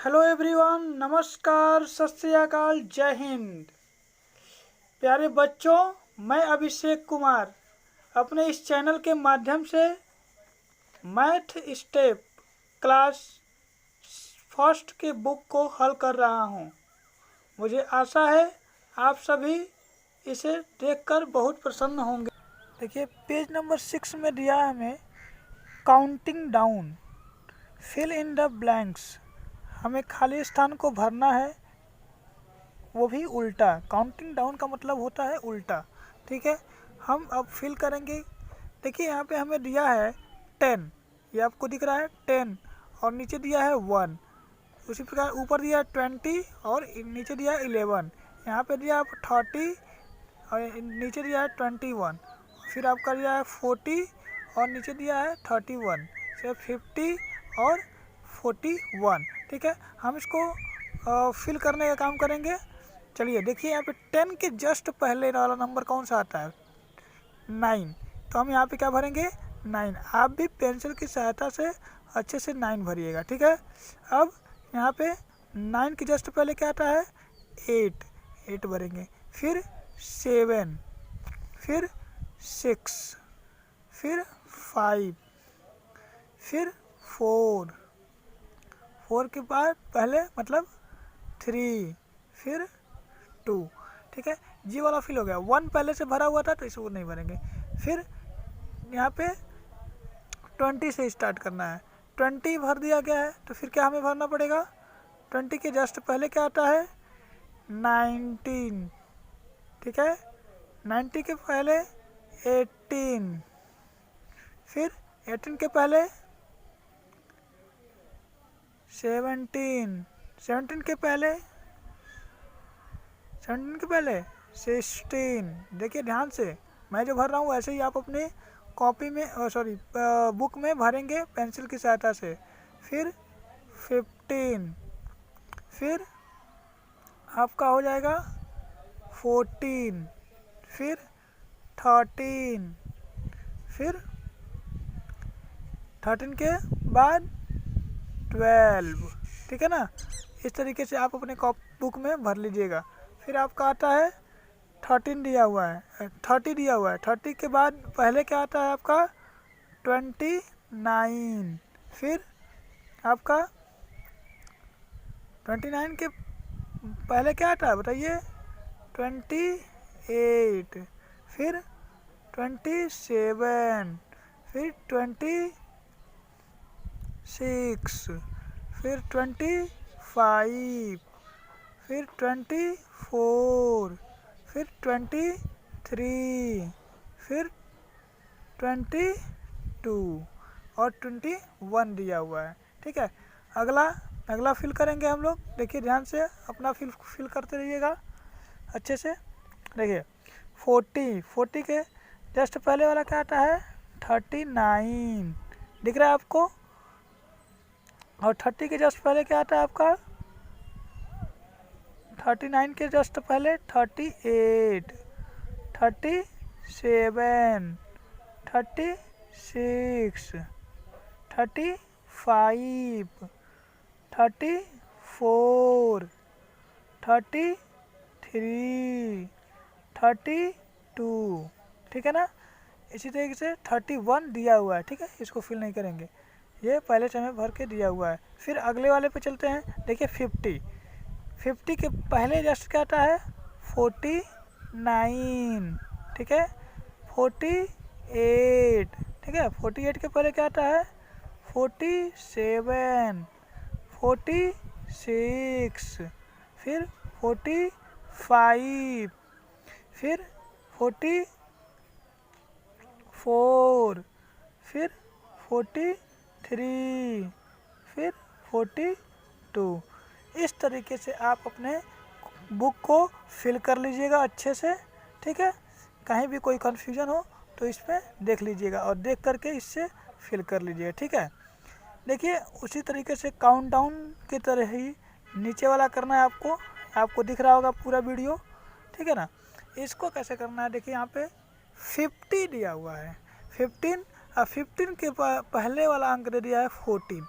Hello everyone, नमस्कार, सत श्री अकाल, जय हिंद। प्यारे बच्चों, मैं अभिषेक कुमार अपने इस चैनल के माध्यम से मैथ स्टेप क्लास फर्स्ट के बुक को हल कर रहा हूँ। मुझे आशा है आप सभी इसे देखकर बहुत प्रसन्न होंगे। देखिए, पेज नंबर 6 में दिया है हमें counting down, fill in the blanks. हमें खाली स्थान को भरना है, वो भी उल्टा। काउंटिंग डाउन का मतलब होता है उल्टा। ठीक है, हम अब फिल करेंगे। देखिए, यहाँ पे हमें दिया है 10, ये आपको दिख रहा है 10, और नीचे दिया है 1। उसी प्रकार ऊपर दिया है 20 और नीचे दिया है 11। यहाँ पे दिया है 30 और नीचे दिया है 21। फिर आपका दिया है 40 और नीचे दिया है 31। फिर 50 और 41। ठीक है, हम इसको फिल करने का काम करेंगे। चलिए देखिए, यहाँ पे 10 के जस्ट पहले वाला नंबर कौन सा आता है? 9। तो हम यहाँ पे क्या भरेंगे? 9। आप भी पेंसिल की सहायता से अच्छे से 9 भरिएगा। ठीक है, अब यहाँ पे 9 के जस्ट पहले क्या आता है? 8 भरेंगे। फिर 7, फिर 6, फिर 5, फिर 4 के बाद पहले मतलब 3, फिर 2। ठीक है, जी वाला फिल हो गया। 1 पहले से भरा हुआ था तो इसको नहीं भरेंगे। फिर यहाँ पे 20 से स्टार्ट करना है। 20 भर दिया गया है तो फिर क्या हमें भरना पड़ेगा? 20 के जस्ट पहले क्या आता है? 19। ठीक है, 90 के पहले 18, फिर 18 के पहले 17, 17 के पहले 16। देखिए ध्यान से, मैं जो भर रहा हूँ ऐसे ही आप अपने कॉपी में बुक में भरेंगे पेंसिल की सहायता से। फिर 15, फिर आपका हो जाएगा 14, फिर 13, फिर 13 के बाद 12। ठीक है ना, इस तरीके से आप अपने बुक में भर लीजिएगा। फिर आपका आता है 13 दिया हुआ है, 30 दिया हुआ है। 30 के बाद पहले क्या आता है आपका? 29। फिर आपका 29 के पहले क्या आता है बताइए? 28, फिर 27, फिर 26, फिर 25, फिर 24, फिर 23, फिर 22 और 21 दिया हुआ है। ठीक है, अगला फिल करेंगे हम लोग। देखिए ध्यान से अपना फिल करते रहिएगा अच्छे से। देखिए 40 के जस्ट पहले वाला क्या आता है? 39 दिख रहा है आपको। और 30 के जस्ट पहले क्या आता है आपका? 39 के जस्ट पहले 38, 37, 36, 35, 34, 33, 32। ठीक है ना, इसी तरीके से 31 दिया हुआ है। ठीक है, इसको फिल नहीं करेंगे, ये पहले से हमें भर के दिया हुआ है। फिर अगले वाले पे चलते हैं। देखिए 50 के पहले जस्ट क्या आता है? 49। ठीक है, 48। ठीक है, 48 के पहले क्या आता है? 47, 46, फिर 45, फिर 44, फिर 43, फिर 42। इस तरीके से आप अपने बुक को फिल कर लीजिएगा अच्छे से। ठीक है, कहीं भी कोई कन्फ्यूजन हो तो इसमें देख लीजिएगा और देख करके इससे फिल कर लीजिएगा। ठीक है, देखिए उसी तरीके से काउंटडाउन की तरह ही नीचे वाला करना है आपको दिख रहा होगा पूरा वीडियो। ठीक है ना, इसको कैसे करना है? देखिए यहाँ पे 50 दिया हुआ है, 15 और 15 के पहले वाला अंक दे दिया है 14।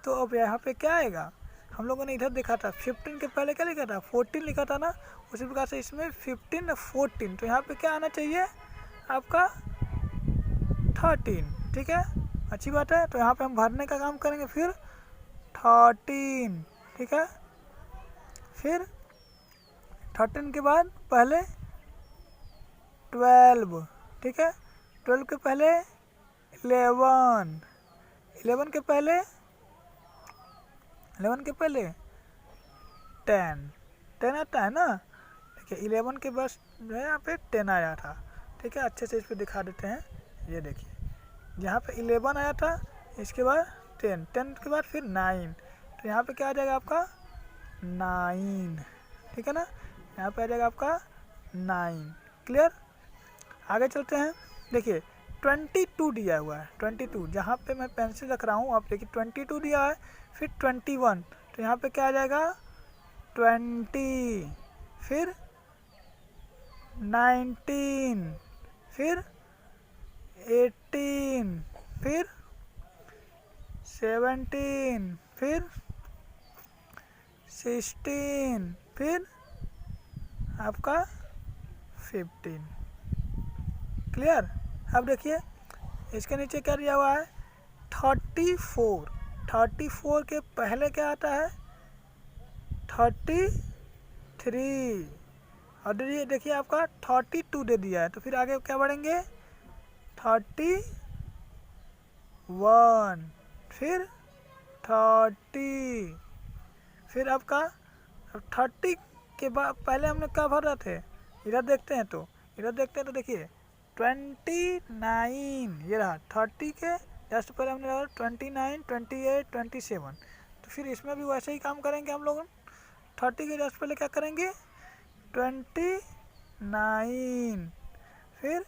तो अब यहाँ पे क्या आएगा? हम लोगों ने इधर देखा था 15 के पहले क्या लिखा था 14 लिखा था ना, उसी प्रकार से इसमें 15 14, तो यहाँ पे क्या आना चाहिए आपका 13, ठीक है, अच्छी बात है। तो यहाँ पे हम भरने का काम करेंगे, फिर 13, ठीक है, फिर 13 के बाद पहले 12, ठीक है, 12 के पहले 11, 11 के पहले 10 आता है ना, देखिए 11 के बस जो है यहाँ पे 10 आया था, ठीक है। अच्छे से इस पर दिखा देते हैं, ये देखिए यहाँ पे 11 आया था, इसके बाद 10 के बाद फिर 9, तो यहाँ पे क्या आ जाएगा आपका 9, ठीक है ना, यहाँ पे आ जाएगा आपका 9, क्लियर। आगे चलते हैं, देखिए 22 दिया हुआ है, 22 जहाँ पे मैं पेंसिल रख रहा हूँ आप देखिए 22 दिया है, फिर 21, तो यहाँ पे क्या आ जाएगा 20, फिर 19, फिर 18, फिर 17, फिर 16, फिर आपका 15, क्लियर। अब देखिए इसके नीचे क्या दिया हुआ है 34, 34 के पहले क्या आता है 33, और देखिए आपका 32 दे दिया है, तो फिर आगे क्या बढ़ेंगे 31, फिर 30, फिर आपका 30 के बाद पहले हमने क्या भर रहे थे, इधर देखते हैं तो देखिए 29, ये रहा 30 के जस्ट पहले हमने लगा 29, 28, 27, तो फिर इसमें भी वैसे ही काम करेंगे हम लोग, 30 के जस्ट पहले क्या करेंगे 29, फिर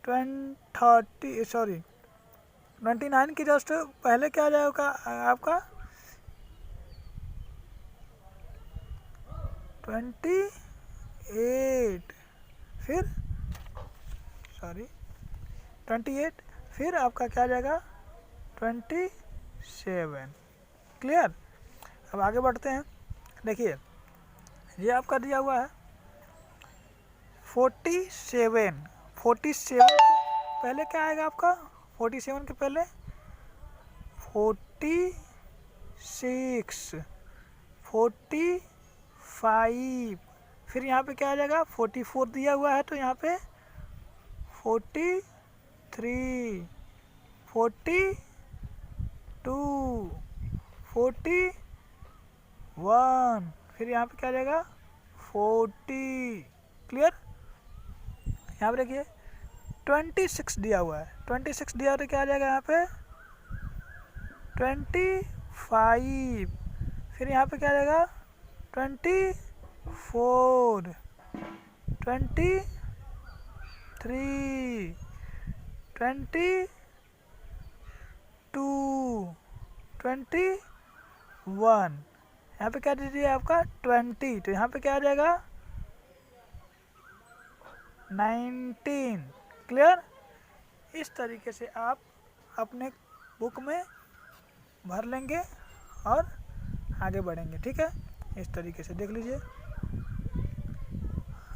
29 के जस्ट पहले क्या आ जाएगा आपका 28, फिर 28, फिर आपका क्या आ जाएगा 27, क्लियर। अब आगे बढ़ते हैं, देखिए ये आपका दिया हुआ है 47, 47 पहले क्या आएगा आपका 47 के पहले 46, 45, फिर यहाँ पे क्या आ जाएगा 44 दिया हुआ है, तो यहाँ पे 43, 42, 41, फिर यहाँ पे क्या आ जाएगा 40, क्लियर। यहाँ पे देखिए 26 दिया हुआ है, 26 दिया तो क्या आ जाएगा यहाँ पे 25, फिर यहाँ पे क्या आ जाएगा 24, 23, 22, 21, यहाँ पे क्या दीजिए आपका 20, तो यहाँ पे क्या आ जाएगा 19, क्लियर। इस तरीके से आप अपने बुक में भर लेंगे और आगे बढ़ेंगे, ठीक है। इस तरीके से देख लीजिए,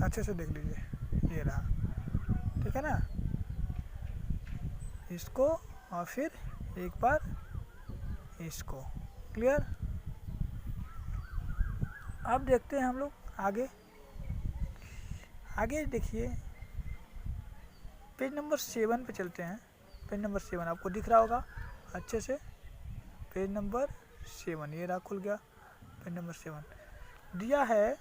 अच्छे से देख लीजिए, ये रहा, ठीक है ना, इसको और फिर एक बार इसको, क्लियर। अब देखते हैं हम लोग आगे देखिए पेज नंबर 7 पे चलते हैं। पेज नंबर 7 आपको दिख रहा होगा अच्छे से, पेज नंबर 7 ये रहा, खुल गया। पेज नंबर 7 दिया है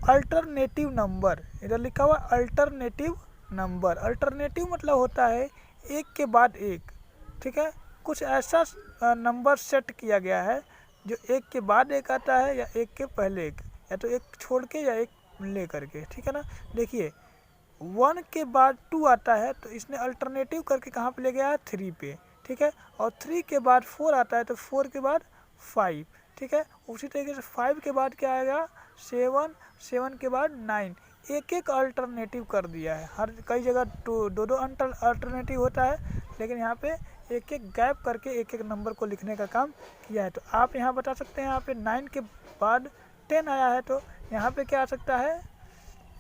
अल्टरनेटिव नंबर, इधर लिखा हुआ अल्टरनेटिव नंबर। अल्टरनेटिव मतलब होता है एक के बाद एक, ठीक है। कुछ ऐसा नंबर सेट किया गया है जो एक के बाद एक आता है या एक के पहले एक, या तो एक छोड़ के या एक ले करके, ठीक है ना। देखिए 1 के बाद 2 आता है, तो इसने अल्टरनेटिव करके कहाँ पे ले गया है 3 पे, ठीक है। और 3 के बाद 4 आता है, तो 4 के बाद 5, ठीक है। उसी तरीके से 5 के बाद क्या आएगा 7, 7 के बाद 9, एक एक अल्टरनेटिव कर दिया है। हर कई जगह दो अल्टरनेटिव होता है, लेकिन यहाँ पे एक एक गैप करके एक एक नंबर को लिखने का काम किया है। तो आप यहाँ बता सकते हैं यहाँ पे 9 के बाद 10 आया है, तो यहाँ पे क्या आ सकता है,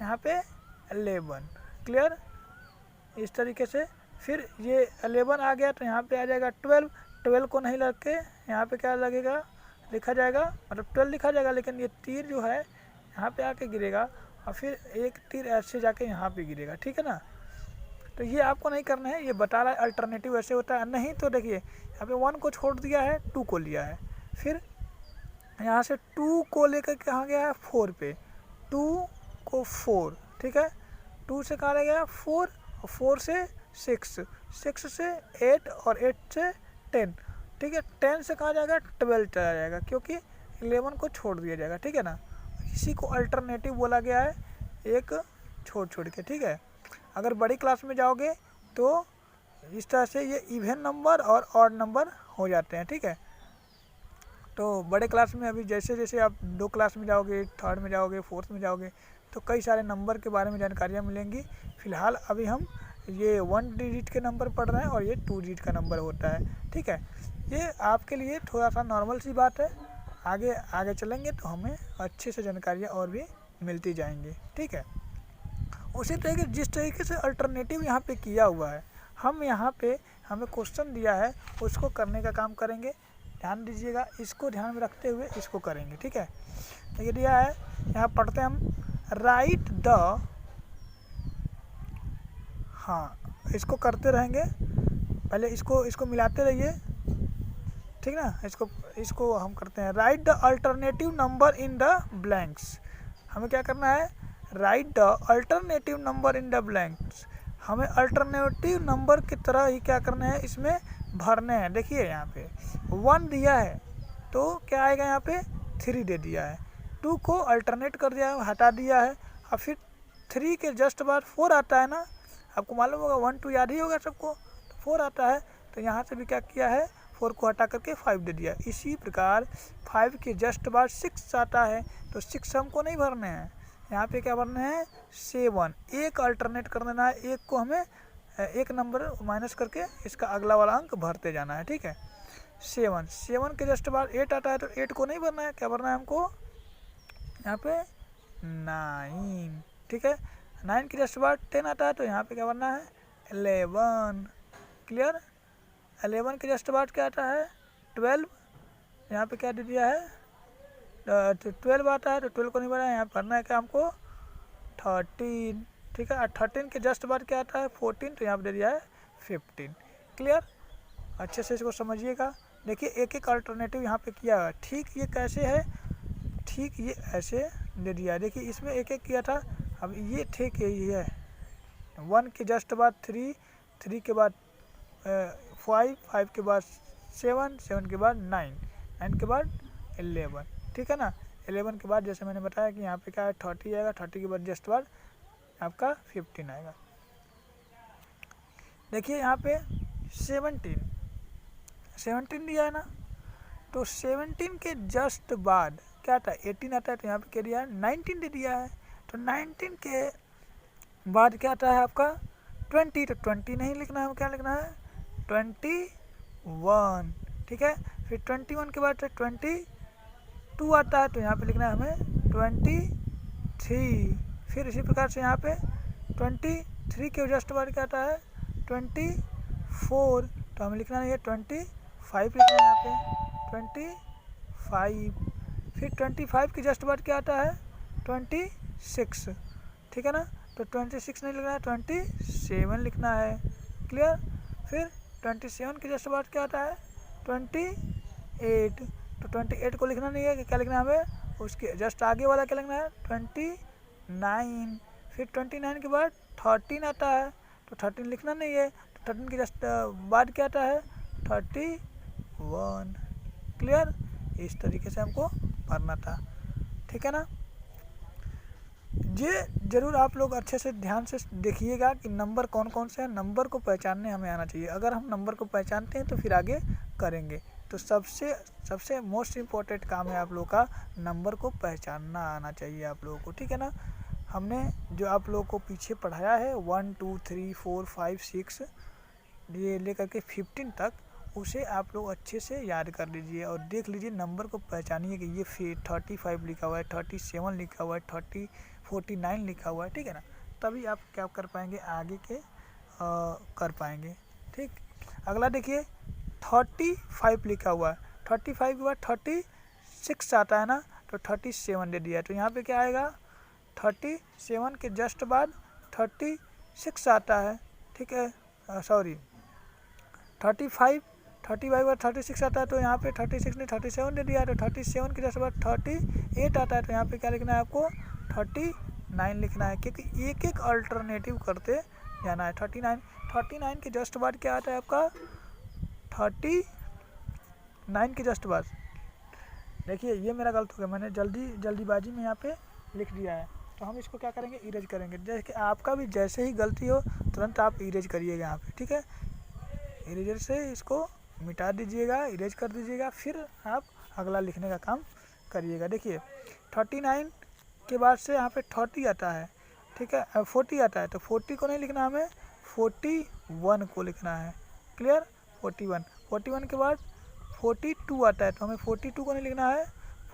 यहाँ पे 11। क्लियर। इस तरीके से फिर ये 11 आ गया तो यहाँ पे आ जाएगा 12। 12 को नहीं लग के यहाँ पे क्या लगेगा, लिखा जाएगा, मतलब 12 लिखा जाएगा, लेकिन ये तीर जो है यहाँ पे आके गिरेगा और फिर एक तीर ऐसे जाके यहाँ पे गिरेगा। ठीक है ना। तो ये आपको नहीं करना है, ये बता रहा है अल्टरनेटिव ऐसे होता है। नहीं तो देखिए यहाँ पे 1 को छोड़ दिया है, 2 को लिया है, फिर यहाँ से 2 को लेकर कहाँ गया है, 4 पे, 2 को 4, ठीक है, 2 से कहाँ रह गया 4, और 4 से 6, 6 से 8 और 8 से 10, ठीक है, 10 से कहाँ जाएगा 12 चला जाएगा, क्योंकि 11 को छोड़ दिया जाएगा। ठीक है ना। इसी को अल्टरनेटिव बोला गया है, एक छोड़ के। ठीक है। अगर बड़ी क्लास में जाओगे तो इस तरह से ये इवन नंबर और ऑड नंबर हो जाते हैं। ठीक है। तो बड़े क्लास में अभी जैसे जैसे आप 2 क्लास में जाओगे, 3rd में जाओगे, 4th में जाओगे, तो कई सारे नंबर के बारे में जानकारियाँ मिलेंगी। फ़िलहाल अभी हम ये 1 डिजिट के नंबर पढ़ रहे हैं और ये 2 डिजिट का नंबर होता है। ठीक है। ये आपके लिए थोड़ा सा नॉर्मल सी बात है। आगे आगे चलेंगे तो हमें अच्छे से जानकारियाँ और भी मिलती जाएंगी। ठीक है। उसी तरीके जिस तरीके से अल्टरनेटिव यहाँ पे किया हुआ है, हम यहाँ पे हमें क्वेश्चन दिया है उसको करने का काम करेंगे। ध्यान दीजिएगा, इसको ध्यान में रखते हुए इसको करेंगे। ठीक है। ये दिया है, यहाँ पढ़ते हैं हम, राइट द, हाँ इसको करते रहेंगे, पहले इसको मिलाते रहिए। ठीक ना। इसको हम करते हैं, right the alternative number in the blanks. हमें क्या करना है, right the alternative number in the blanks. हमें अल्टरनेटिव नंबर की तरह ही क्या करना है, इसमें भरने हैं। देखिए यहाँ पे 1 दिया है तो क्या आएगा, यहाँ पे 3 दे दिया है, 2 को अल्टरनेट कर दिया है, हटा दिया है, और फिर 3 के जस्ट बाद 4 आता है ना, आपको मालूम होगा 1 2 याद ही होगा सबको, तो 4 आता है, तो यहाँ से भी क्या किया है, 4 को हटा करके 5 दे दिया। इसी प्रकार 5 के जस्ट बाद 6 आता है, तो 6 हमको नहीं भरने हैं, यहाँ पे क्या भरना है, 7। एक अल्टरनेट कर देना है, एक को हमें एक नंबर माइनस करके इसका अगला वाला अंक भरते जाना है। ठीक है। 7 के जस्ट बाद 8 आता है, तो 8 को नहीं भरना है, क्या भरना है हमको, यहाँ पे 9। ठीक है। 9 के जस्ट बाद 10 आता है, तो यहाँ पे क्या भरना है, 11। क्लियर। 11 के जस्ट बाद क्या आता है, 12, यहाँ पे क्या दे दिया है, 12 आता है, तो 12 को नहीं भरना है, यहाँ भरना है क्या हमको, 13। ठीक है। 13 के जस्ट बाद क्या आता है, 14, तो यहाँ पे दे दिया है 15। क्लियर। अच्छे से इसको समझिएगा। देखिए एक एक अल्टरनेटिव यहाँ पे किया है। ठीक ये कैसे है, ठीक ये ऐसे दे दिया है। देखिए इसमें एक एक किया था, अब ये ठीक यही है, 1 के जस्ट बाद 3, 3 के बाद 5, 5 के बाद 7, 7 के बाद 9, 9 के बाद 11। ठीक है ना। 11 के बाद जैसे मैंने बताया कि यहाँ पे क्या है, 30 आएगा, 30 के बाद जस्ट बाद आपका 15 आएगा। देखिए यहाँ पे 17 दिया है ना, तो 17 के जस्ट बाद क्या आता है, 18 आता है, तो यहाँ पे क्या दिया है, 19 दे दिया है, तो 19 के बाद क्या आता है आपका 20, तो 20 नहीं लिखना है, क्या लिखना है, 21। ठीक है। फिर 21 के बाद 22 आता है, तो यहाँ पे लिखना है हमें 23। फिर इसी प्रकार से यहाँ पे 23 के जस्ट बाद क्या आता है, 24, तो हमें लिखना नहीं है, 25 लिखना है यहाँ पे, 25। फिर 25 के जस्ट बाद क्या आता है, 26। ठीक है ना। तो 26 नहीं लिखना है, 27 लिखना है। क्लियर। फिर 27 के जस्ट बाद क्या आता है, 28, तो 28 को लिखना नहीं है, कि क्या लिखना है हमें, उसके जस्ट आगे वाला क्या लिखना है, 29। फिर 29 के बाद 13 आता है, तो 13 लिखना नहीं है, तो 13 के जस्ट बाद क्या आता है, 31। क्लियर। इस तरीके से हमको भरना था। ठीक है ना। ये ज़रूर आप लोग अच्छे से ध्यान से देखिएगा कि नंबर कौन कौन से हैं, नंबर को पहचानने हमें आना चाहिए। अगर हम नंबर को पहचानते हैं तो फिर आगे करेंगे। तो सबसे मोस्ट इम्पोर्टेंट काम है आप लोगों का नंबर को पहचानना आना चाहिए आप लोगों को। ठीक है ना। हमने जो आप लोगों को पीछे पढ़ाया है 1 2 3 4 5 6 ये लेकर के 15 तक उसे आप लोग अच्छे से याद कर लीजिए और देख लीजिए, नंबर को पहचानिए कि ये 35 लिखा हुआ है, 37 लिखा हुआ है, 49 लिखा हुआ है, ठीक है ना। तभी आप क्या कर पाएंगे, आगे के कर पाएंगे, ठीक। अगला देखिए 35 लिखा हुआ है, 35 के बाद 36 आता है ना, तो 37 दे दिया है, तो यहाँ पे क्या आएगा, 37 के जस्ट बाद 36 आता है, ठीक है, सॉरी 35 के बाद 36 आता है, तो यहाँ पे 36 ने 37 दे दिया है, तो 37 के जस्ट बाद 38 आता है, तो यहाँ पे क्या लिखना है आपको, 39 लिखना है, क्योंकि एक एक अल्टरनेटिव करते जाना है। 39 के जस्ट बाद क्या आता है आपका, 39 के जस्ट बाद, देखिए ये मेरा गलत हो गया, मैंने जल्दीबाजी में यहाँ पे लिख दिया है, तो हम इसको क्या करेंगे, इरेज करेंगे। जैसे कि आपका भी जैसे ही गलती हो तुरंत आप इरेज करिएगा यहाँ पे, ठीक है। इरेजर से इसको मिटा दीजिएगा, इरेज कर दीजिएगा, फिर आप अगला लिखने का काम करिएगा। देखिए 39 के बाद से यहाँ पे 30 आता है, ठीक है, 40 आता है, तो 40 को नहीं लिखना, हमें 41 को लिखना है, क्लियर। 41 के बाद 42 आता है, तो हमें 42 को नहीं लिखना है,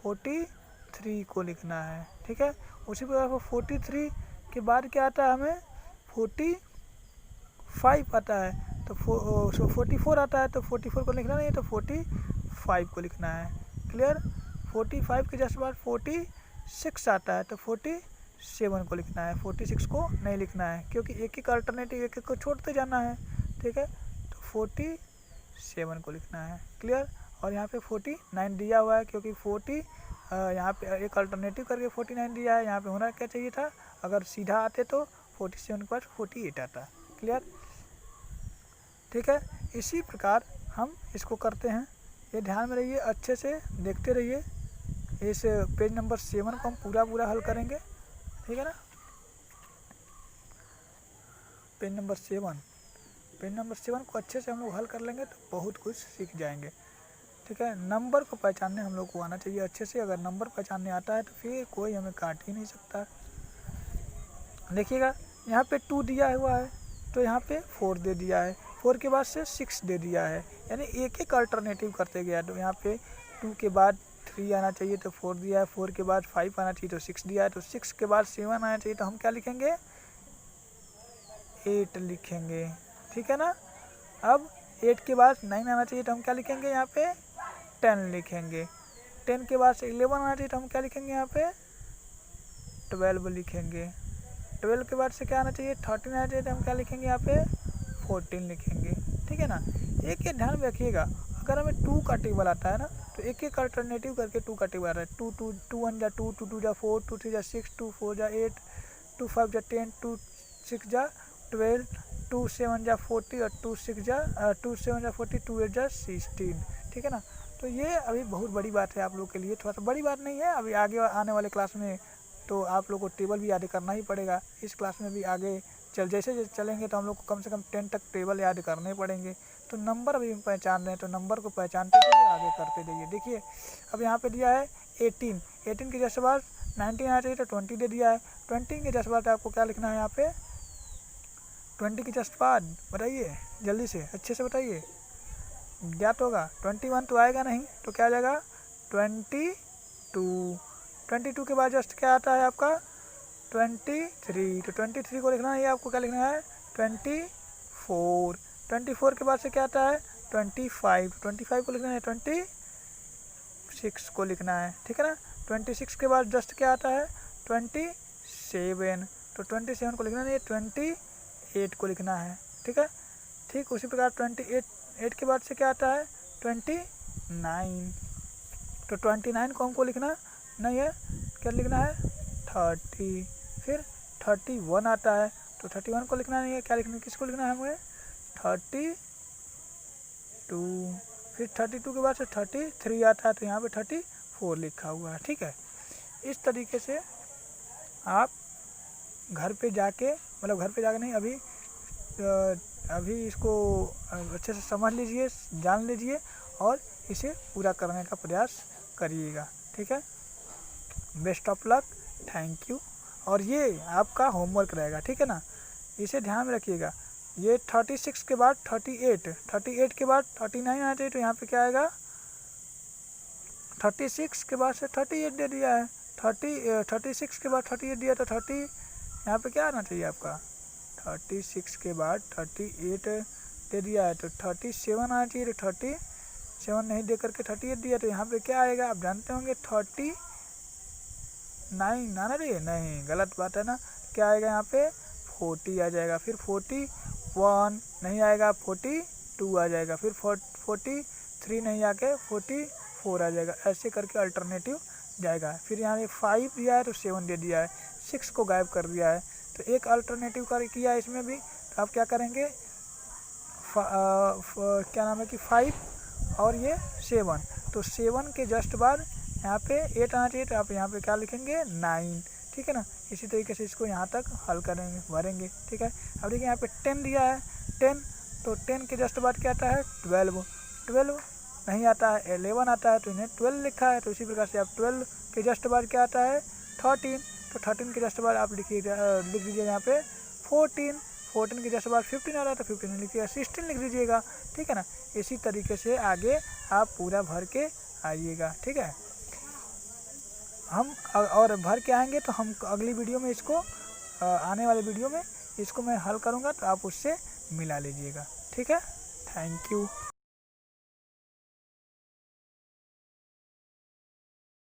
43 को लिखना है, ठीक है। उसी प्रकार 43 के बाद क्या आता है, हमें 45 आता है, तो 44 आता है, तो 44 को लिखना नहीं है, तो 45 को लिखना है, क्लियर। 45 के जस्ट बाद 46 आता है, तो 47 को लिखना है, 46 को नहीं लिखना है, क्योंकि एक एक अल्टरनेटिव एक एक को छोड़ते जाना है, ठीक है, तो 47 को लिखना है, क्लियर। और यहाँ पे 49 दिया हुआ है, क्योंकि 40 यहाँ पे एक अल्टरनेटिव करके 49 दिया है, यहाँ पे होना क्या चाहिए था, अगर सीधा आते तो 47 के बाद 48 आता, क्लियर, ठीक है। इसी प्रकार हम इसको करते हैं, ये ध्यान में रहिए, अच्छे से देखते रहिए। इस पेज नंबर 7 को हम पूरा हल करेंगे, ठीक है ना। पेज नंबर 7 को अच्छे से हम लोग हल कर लेंगे तो बहुत कुछ सीख जाएंगे, ठीक है। नंबर को पहचानने हम लोग को आना चाहिए अच्छे से, अगर नंबर पहचानने आता है तो फिर कोई हमें काट ही नहीं सकता। देखिएगा यहाँ पे 2 दिया हुआ है, तो यहाँ पे 4 दे दिया है, 4 के बाद से 6 दे दिया है, यानी एक एक अल्टरनेटिव करते गया। तो यहाँ पे 2 के बाद 3 आना चाहिए, तो 4 दिया है, 4 के बाद 5 आना चाहिए, तो 6 दिया है, तो 6 के बाद 7 आना चाहिए, तो हम क्या लिखेंगे, 8 लिखेंगे, ठीक है ना। अब 8 के बाद 9 आना चाहिए, तो हम क्या लिखेंगे, यहाँ पे 10 लिखेंगे। 10 के बाद से 11 आना चाहिए, तो हम क्या लिखेंगे, यहाँ पे 12 लिखेंगे। 12 के बाद से क्या आना चाहिए, 13 आना चाहिए, तो हम क्या लिखेंगे, यहाँ पे 14 लिखेंगे, ठीक है ना। एक ध्यान में रखिएगा, अगर हमें 2 का टेबल आता है ना, तो एक एक अल्टरनेटिव करके 2 का टेबल आ रहा है। 2 1 जा 2, 2 2 जा 4, 2 3 जा 6, 2 4 जा 8, 2 5 जा 10, 2 6 जा 12, 2 7 जा 40 और 2 7 जा 40, 2 8 जा 16, ठीक है ना। तो ये अभी बहुत बड़ी बात है आप लोग के लिए, थोड़ा सा बड़ी बात नहीं है, अभी आगे आने वाले क्लास में तो आप लोग को टेबल भी याद करना ही पड़ेगा। इस क्लास में भी आगे जैसे चलेंगे तो हम लोग को कम से कम 10 तक टेबल याद करने पड़ेंगे। तो नंबर अभी हम पहचान रहे हैं, तो नंबर को पहचानते जाइए, आगे करते जाइए। देखिए अब यहाँ पे दिया है 18 के जस्ट बाद 19 आना चाहिए, तो 20 दे दिया है। 20 के जस्ट बाद आपको क्या लिखना है, यहाँ पे 20 के जस्ट बाद बताइए, जल्दी से अच्छे से बताइए, ज्ञात होगा। 21 तो आएगा नहीं, तो क्या आ जाएगा 22 के बाद जस्ट क्या आता है आपका 23, तो 23 को लिखना है, आपको क्या लिखना है 24 के बाद से क्या आता है 25 को लिखना है, 26 को लिखना है, ठीक है ना। 26 के बाद जस्ट क्या आता है 27, तो 27 को लिखना नहीं है, 28 को लिखना है, ठीक है। ठीक उसी प्रकार 28 के बाद से क्या आता है 29, तो 29 को हमको लिखना नहीं है, क्या लिखना है 30, फिर 31 आता है, तो 31 को लिखना नहीं है, क्या लिखना, किसको लिखना है हमें 32, फिर 32 के बाद से 33 आता है, तो यहाँ पे 34 लिखा हुआ है, ठीक है। इस तरीके से आप घर पे जाके, मतलब घर पे जाके नहीं, अभी इसको अच्छे से समझ लीजिए, जान लीजिए और इसे पूरा करने का प्रयास करिएगा, ठीक है। Best of luck, thank you. और ये आपका होमवर्क रहेगा, ठीक है ना, इसे ध्यान में रखिएगा। ये 36 के बाद 38 के बाद 39 आना चाहिए, तो यहाँ पे क्या आएगा 36 के बाद से 38 दे दिया है, 36 के बाद 38 दिया तो 30 यहाँ पे क्या आना चाहिए आपका 36 के बाद 38 दे दिया है तो 37 आना चाहिए, तो 37 नहीं दे करके 38 दिया तो यहाँ पे क्या आएगा आप जानते होंगे 39 आना चाहिए, नहीं गलत बात है ना, क्या आएगा यहाँ पे 40 आ जाएगा, फिर 41 नहीं आएगा 42 आ जाएगा, फिर 43 नहीं आके 44 आ जाएगा, ऐसे करके अल्टरनेटिव जाएगा। फिर यहाँ 5 दिया है तो 7 दे दिया है, 6 को गायब कर दिया है, तो एक अल्टरनेटिव कर किया है इसमें भी, तो आप क्या करेंगे क्या नाम है कि 5 और ये 7, तो 7 के जस्ट बाद यहाँ पे 8 आना चाहिए, तो आप यहाँ पे क्या लिखेंगे 9, ठीक है ना। इसी तरीके से इसको यहाँ तक हल करेंगे भरेंगे, ठीक है। अब देखिए यहाँ पे 10 दिया है 10, तो 10 के जस्ट बाद क्या आता है 12 नहीं आता है, 11 आता है तो इन्हें 12 लिखा है, तो इसी प्रकार से आप 12 के जस्ट बाद क्या आता है 13, तो 13 के जस्ट बाद आप लिख दीजिए यहाँ पे 14 के जस्ट बाद 15 आ रहा है तो 15 लिखिएगा, 16 लिख दीजिएगा, ठीक है ना। इसी तरीके से आगे आप पूरा भर के आइएगा, ठीक है। हम और भर के आएंगे तो हम अगली वीडियो में इसको आने वाले वीडियो में इसको मैं हल करूँगा, तो आप उससे मिला लीजिएगा, ठीक है। Thank you.